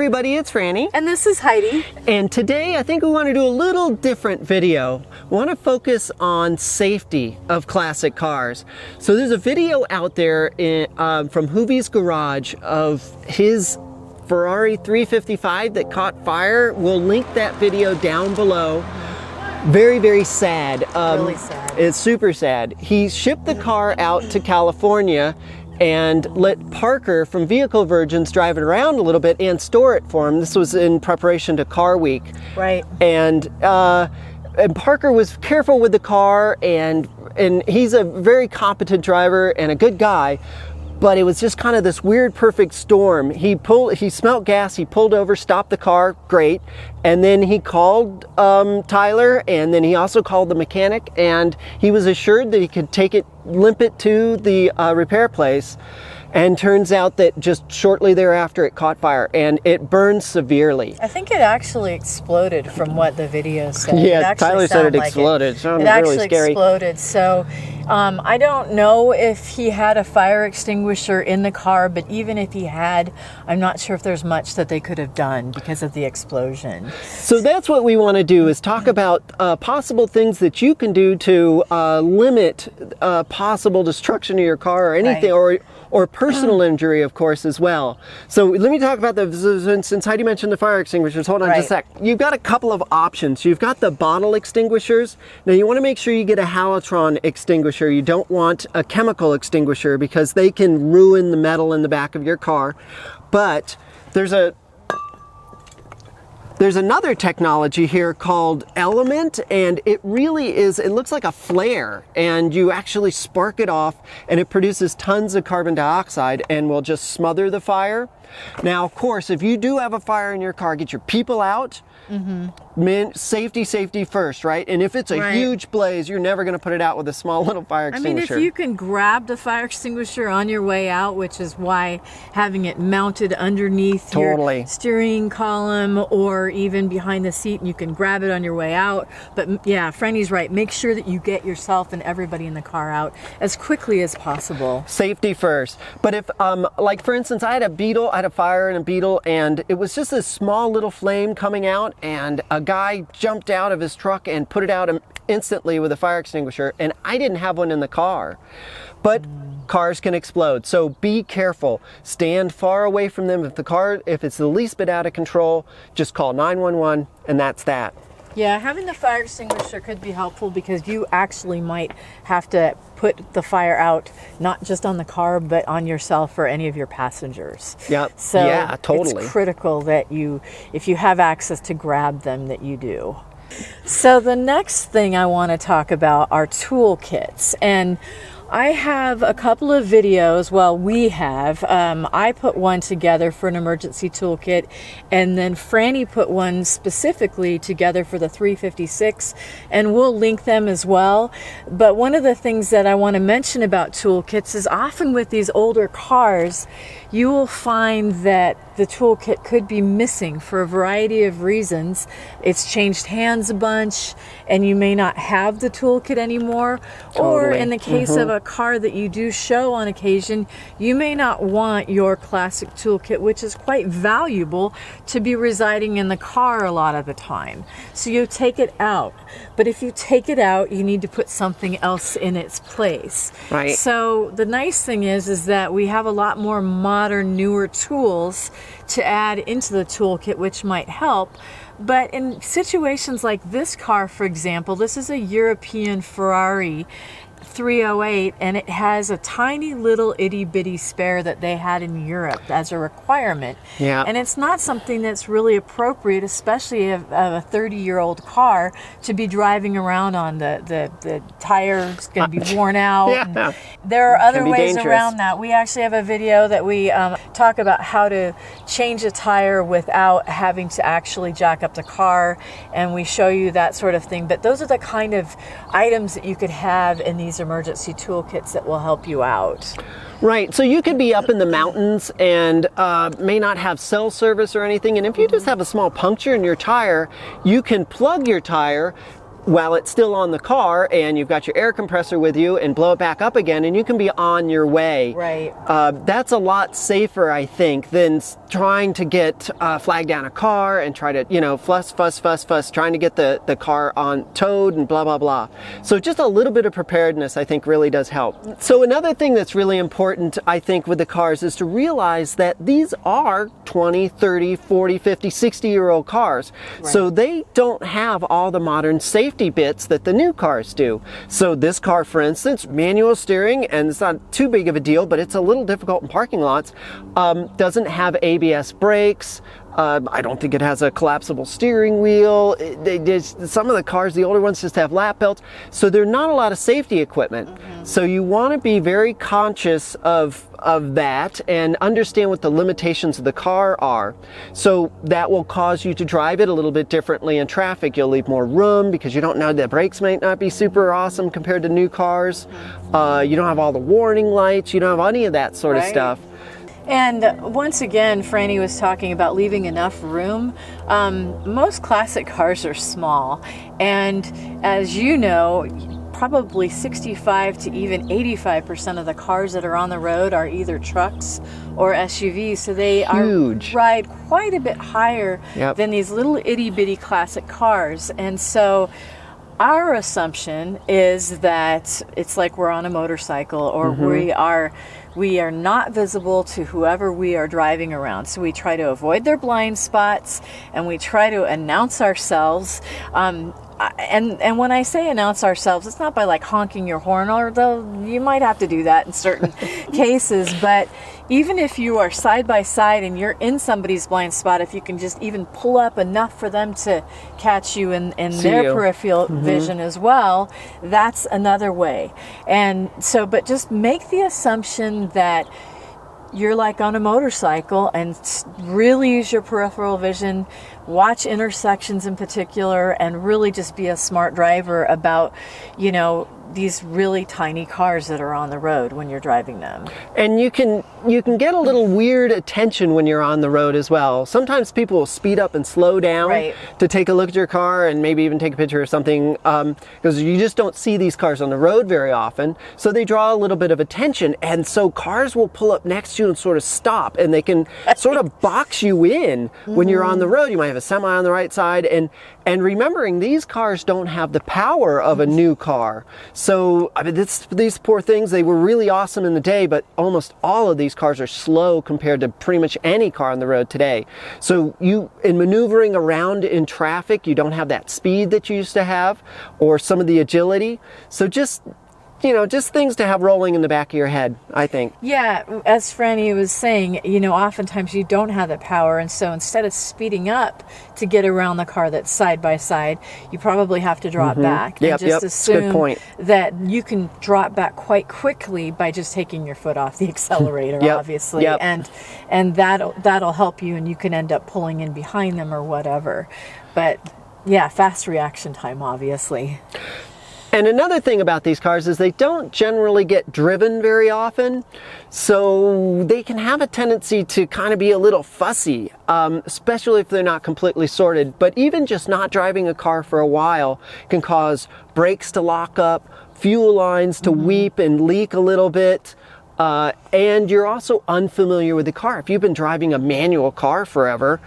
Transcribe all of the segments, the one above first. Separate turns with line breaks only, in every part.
everybody, it's Franny.
And this is Heidi.
And today I think we want to do a little different video. We want to focus on safety of classic cars. So there's a video out there from Hoovies Garage of his Ferrari 355 that caught fire. We'll link that video down below. Very, very sad.
Really sad.
It's super sad. He shipped the car out to California and let Parker from Vehicle Virgins drive it around a little bit and store it for him. This was in preparation to Car Week.
Right.
And Parker was careful with the car, and he's a very competent driver and a good guy, but it was just kind of this weird perfect storm. He smelled gas, he pulled over, stopped the car, great. And then he called Tyler, and then he also called the mechanic, and he was assured that he could limp it to the repair place. And turns out that just shortly thereafter it caught fire and it burned severely.
I think it actually exploded from what the video said.
Yeah, Tyler said it exploded. It sounded really scary.
It actually exploded. So I don't know if he had a fire extinguisher in the car, but even if he had, I'm not sure if there's much that they could have done because of the explosion.
So that's what we want to do, is talk about possible things that you can do to limit possible destruction of your car or anything, right, or personal injury, of course, as well. So let me talk about since Heidi mentioned the fire extinguishers, hold on just a sec. You've got a couple of options. You've got the bottle extinguishers. Now you want to make sure you get a Halitron extinguisher. You don't want a chemical extinguisher because they can ruin the metal in the back of your car. But there's another technology here called Element, and it really is, it looks like a flare, and you actually spark it off and it produces tons of carbon dioxide and will just smother the fire. Now, of course, if you do have a fire in your car, get your people out. Safety first, right? And if it's a huge blaze, you're never going to put it out with a small little fire extinguisher.
I mean, if you can grab the fire extinguisher on your way out, which is why having it mounted underneath your steering column or even behind the seat, and you can grab it on your way out. But yeah, Franny's right. Make sure that you get yourself and everybody in the car out as quickly as possible.
Safety first. But if, like for instance, I had a fire in a Beetle, and it was just a small little flame coming out, and a guy jumped out of his truck and put it out instantly with a fire extinguisher, and I didn't have one in the car. But cars can explode, so be careful. Stand far away from them. If it's the least bit out of control, just call 911, and that's that.
Yeah, having the fire extinguisher could be helpful because you actually might have to put the fire out not just on the car but on yourself or any of your passengers.
Yeah.
So
yeah, totally.
It's critical that you, if you have access to grab them, that you do. So the next thing I want to talk about are toolkits, and I have a couple of videos, well, we have. I put one together for an emergency toolkit, and then Franny put one specifically together for the 356, and we'll link them as well. But one of the things that I want to mention about toolkits is often with these older cars, you will find that the toolkit could be missing for a variety of reasons. It's changed hands a bunch, and you may not have the toolkit anymore. Or in the case of a car that you do show on occasion, you may not want your classic toolkit, which is quite valuable, to be residing in the car a lot of the time. So you take it out. But if you take it out, you need to put something else in its place.
Right.
So the nice thing is that we have a lot more modern, newer tools to add into the toolkit, which might help. But in situations like this car, for example, this is a European Ferrari 308, and it has a tiny little itty bitty spare that they had in Europe as a requirement.
Yeah.
And it's not something that's really appropriate, especially of a 30-year-old car, to be driving around on. The tire's going to be worn out.
Yeah.
There are other ways
dangerous
around that. We actually have a video that we talk about how to change a tire without having to actually jack up the car, and we show you that sort of thing. But those are the kind of items that you could have in these emergency toolkits that will help you out.
Right, so you could be up in the mountains and may not have cell service or anything, and if you just have a small puncture in your tire, you can plug your tire, while it's still on the car, and you've got your air compressor with you, and blow it back up again, and you can be on your way.
Right.
That's a lot safer, I think, than trying to get flag down a car and try to, you know, fuss, trying to get the car on towed and blah, blah, blah. So just a little bit of preparedness, I think, really does help. So another thing that's really important, I think, with the cars is to realize that these are 20, 30, 40, 50, 60-year-old cars. Right. So they don't have all the modern safety bits that the new cars do. So this car, for instance, manual steering, and it's not too big of a deal, but it's a little difficult in parking lots, doesn't have ABS brakes. I don't think it has a collapsible steering wheel. Some of the cars, the older ones, just have lap belts. So there are not a lot of safety equipment. Mm-hmm. So you want to be very conscious of that and understand what the limitations of the car are. So that will cause you to drive it a little bit differently in traffic. You'll leave more room because you don't know the brakes might not be super awesome compared to new cars. You don't have all the warning lights. You don't have any of that sort of stuff.
And once again, Franny was talking about leaving enough room. Most classic cars are small, and as you know, probably 65 to even 85% of the cars that are on the road are either trucks or SUVs, so they ride quite a bit higher than these little itty-bitty classic cars. And so our assumption is that it's like we're on a motorcycle, or we are not visible to whoever we are driving around. So we try to avoid their blind spots, and we try to announce ourselves. And when I say announce ourselves, it's not by like honking your horn, although you might have to do that in certain cases. But even if you are side by side and you're in somebody's blind spot, if you can just even pull up enough for them to catch you in their peripheral vision as well, that's another way. And so, but just make the assumption that you're like on a motorcycle and really use your peripheral vision, watch intersections in particular, and really just be a smart driver about, you know, these really tiny cars that are on the road when you're driving them. And you can get a little weird attention when you're on the road as well. Sometimes people will speed up and slow down to take a look at your car and maybe even take a picture or something, because you just don't see these cars on the road very often. So they draw a little bit of attention, and so cars will pull up next to you and sort of stop, and they can sort of box you in when you're on the road. You might have a semi on the right side, and remembering these cars don't have the power of a new car. So, I mean, these poor things, they were really awesome in the day, but almost all of these cars are slow compared to pretty much any car on the road today. So in maneuvering around in traffic, you don't have that speed that you used to have, or some of the agility. So just things to have rolling in the back of your head, I think. Yeah, as Franny was saying, oftentimes you don't have the power, and so instead of speeding up to get around the car that's side by side, you probably have to drop back. And just assume that you can drop back quite quickly by just taking your foot off the accelerator, obviously. And that'll help you, and you can end up pulling in behind them or whatever. But yeah, fast reaction time, obviously. And another thing about these cars is they don't generally get driven very often, so they can have a tendency to kind of be a little fussy, especially if they're not completely sorted. But even just not driving a car for a while can cause brakes to lock up, fuel lines to weep and leak a little bit, and you're also unfamiliar with the car. If you've been driving a manual car forever,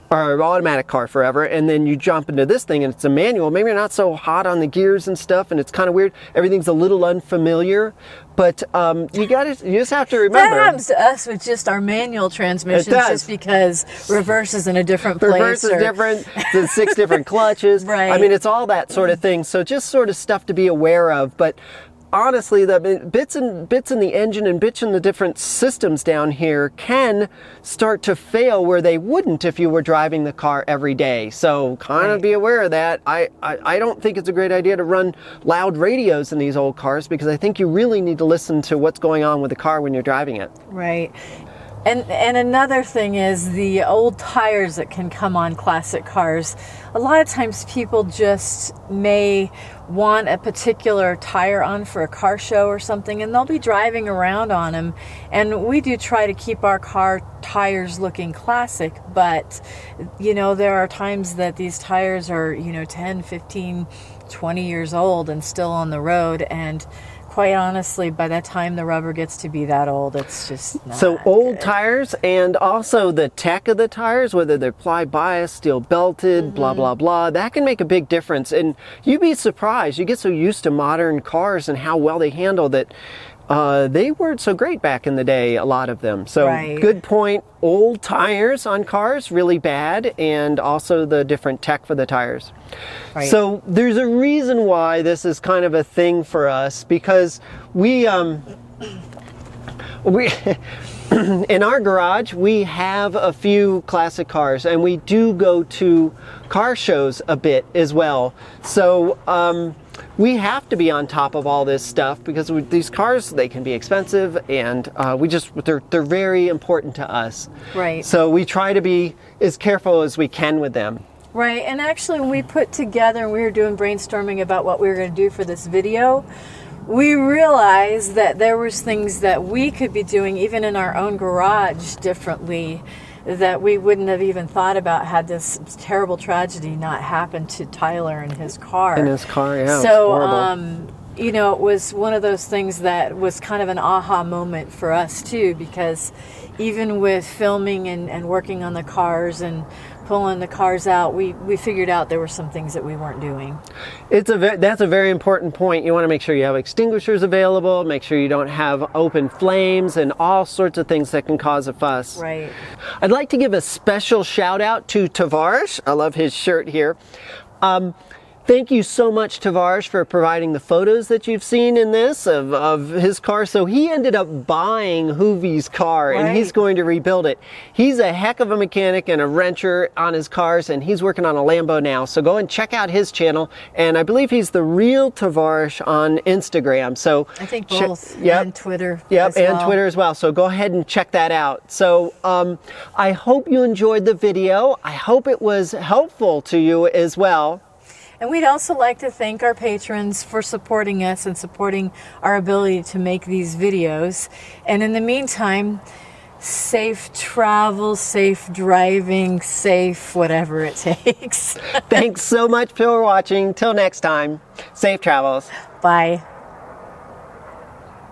or an automatic car forever, and then you jump into this thing and it's a manual, maybe you're not so hot on the gears and stuff, and it's kind of weird. Everything's a little unfamiliar, but you just have to remember. That happens to us with just our manual transmissions, just because reverse is in a different place. Reverse is different, there's 6 different clutches. I mean, it's all that sort of thing. So just sort of stuff to be aware of. But honestly, the bits in the engine and bits in the different systems down here can start to fail where they wouldn't if you were driving the car every day. So kind of be aware of that. I don't think it's a great idea to run loud radios in these old cars, because I think you really need to listen to what's going on with the car when you're driving it. Right. And another thing is the old tires that can come on classic cars. A lot of times people just may want a particular tire on for a car show or something, and they'll be driving around on them. And we do try to keep our car tires looking classic, but you know, there are times that these tires are, you know, 10, 15, 20 years old and still on the road, and quite honestly, by the time the rubber gets to be that old, it's just not
So old
good.
tires, and also the tech of the tires, whether they're ply bias, steel belted, blah, blah, blah, that can make a big difference. And you'd be surprised. You get so used to modern cars and how well they handle that they weren't so great back in the day, a lot of them. So
Right.
good point. Old tires on cars, really bad, and also the different tech for the tires.
Right.
So there's a reason why this is kind of a thing for us, because we in our garage, we have a few classic cars, and we do go to car shows a bit as well. So we have to be on top of all this stuff, because these cars, they can be expensive, and they're very important to us.
Right.
So we try to be as careful as we can with them.
Right, and actually when we put together and we were doing brainstorming about what we were going to do for this video, we realized that there was things that we could be doing even in our own garage differently that we wouldn't have even thought about had this terrible tragedy not happened to Tyler and his car.
In his car, yeah.
So,
horrible.
you know, it was one of those things that was kind of an aha moment for us too, because even with filming and working on the cars and pulling the cars out, we figured out there were some things that we weren't doing.
That's a very important point. You want to make sure you have extinguishers available, make sure you don't have open flames and all sorts of things that can cause a fuss.
Right.
I'd like to give a special shout out to Tavarish. I love his shirt here. Thank you so much, Tavarish, for providing the photos that you've seen in this of his car. So he ended up buying Hoovies' car, and he's
Right.
going to rebuild it. He's a heck of a mechanic and a wrencher on his cars, and he's working on a Lambo now. So go and check out his channel. And I believe he's the real Tavarish on Instagram. So
I think both,
Yep.
and Twitter.
Yep,
as
and
well.
Twitter as well. So go ahead and check that out. So I hope you enjoyed the video. I hope it was helpful to you as well.
And we'd also like to thank our patrons for supporting us and supporting our ability to make these videos. And in the meantime, safe travel, safe driving, safe whatever it takes.
Thanks so much for watching. Till next time, safe travels.
Bye.